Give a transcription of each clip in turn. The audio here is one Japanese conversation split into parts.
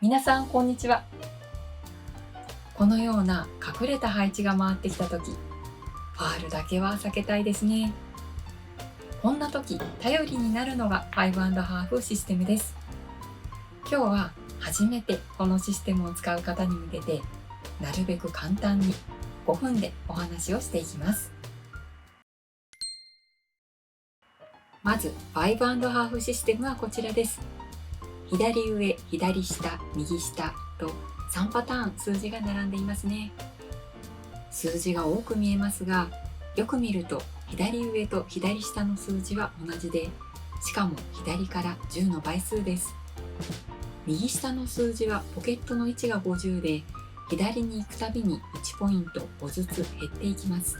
皆さんこんにちは。このような隠れた配置が回ってきた時、ファールだけは避けたいですね。こんな時頼りになるのが5.5システムです。今日は初めてこのシステムを使う方に向けて、なるべく簡単に5分でお話をしていきます。まず5.5システムはこちらです。左上、左下、右下と3パターン数字が並んでいますね。数字が多く見えますが、よく見ると左上と左下の数字は同じで、しかも左から10の倍数です。右下の数字はポケットの位置が50で、左に行くたびに1ポイント5ずつ減っていきます。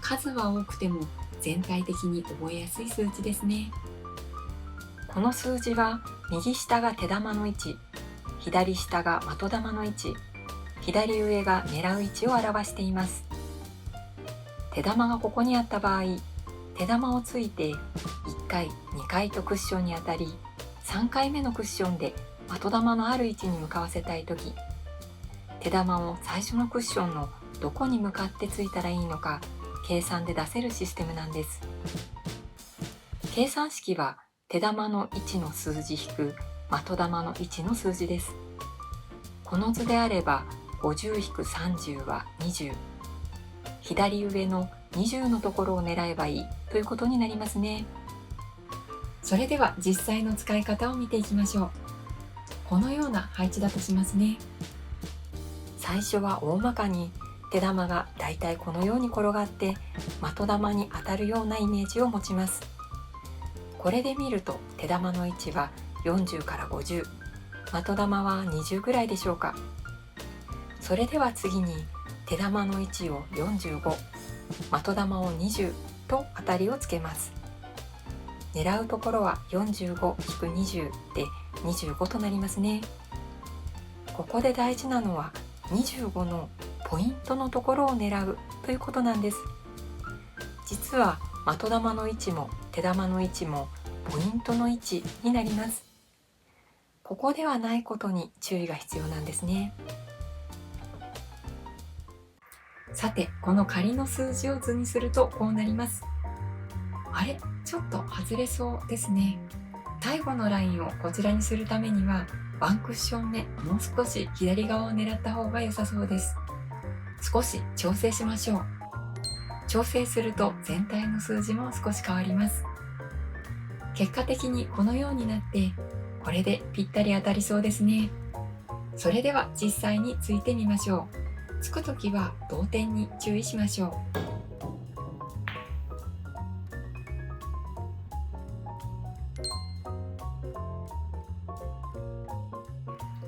数は多くても全体的に覚えやすい数値ですね。この数字は右下が手玉の位置、左下が的玉の位置、左上が狙う位置を表しています。手玉がここにあった場合、手玉をついて1回、2回とクッションに当たり、3回目のクッションで的玉のある位置に向かわせたいとき、手玉を最初のクッションのどこに向かってついたらいいのか計算で出せるシステムなんです。計算式は手玉の位置の数字引く的玉の位置の数字です。この図であれば 50-30 は20。左上の20のところを狙えばいいということになりますね。それでは実際の使い方を見ていきましょう。このような配置だとしますね。最初は大まかに手玉がだいたいこのように転がって的玉に当たるようなイメージを持ちます。これで見ると手玉の位置は40から50、的玉は20ぐらいでしょうか。それでは次に手玉の位置を45、的玉を20と当たりをつけます。狙うところは 45-20 で25となりますね。ここで大事なのは25のポイントのところを狙うということなんです。実は的玉の位置も手玉の位置もポイントの位置になります。ここではないことに注意が必要なんですね。さて、この仮の数字を図にするとこうなります。あれ、ちょっと外れそうですね。最後のラインをこちらにするためには、ワンクッション目、もう少し左側を狙った方が良さそうです。少し調整しましょう。調整すると全体の数字も少し変わります。結果的にこのようになって、これでぴったり当たりそうですね。それでは実際についてみましょう。つくときは同点に注意しましょう。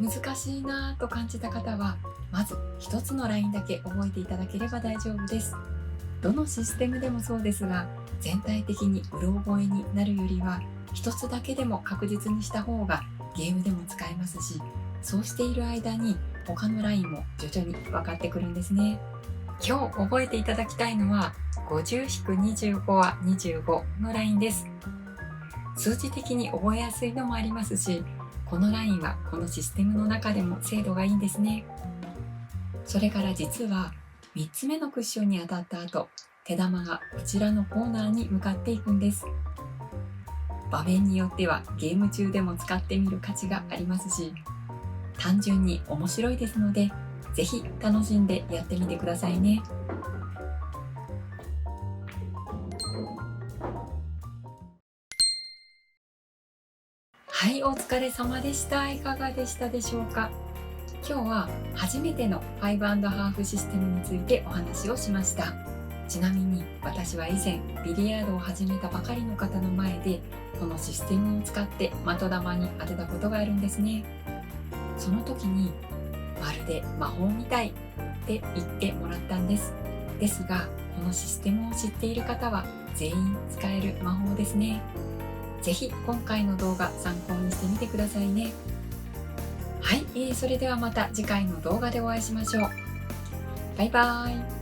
難しいなぁと感じた方は、まず一つのラインだけ覚えていただければ大丈夫です。どのシステムでもそうですが、全体的にうろ覚えになるよりは、一つだけでも確実にした方がゲームでも使えますし、そうしている間に他のラインも徐々に分かってくるんですね。今日覚えていただきたいのは 50-25 は25のラインです。数字的に覚えやすいのもありますし、このラインはこのシステムの中でも精度がいいんですね。それから実は3つ目のクッションに当たった後、手玉がこちらのコーナーに向かっていくんです。場面によってはゲーム中でも使ってみる価値がありますし、単純に面白いですので、ぜひ楽しんでやってみてくださいね。はい、お疲れ様でした。いかがでしたでしょうか。今日は初めての5.5システムについてお話をしました。ちなみに私は以前ビリヤードを始めたばかりの方の前でこのシステムを使って的玉に当てたことがあるんですね。その時にまるで魔法みたいって言ってもらったんです。ですが、このシステムを知っている方は全員使える魔法ですね。ぜひ今回の動画参考にしてみてくださいね。はい、それではまた次回の動画でお会いしましょう。バイバーイ。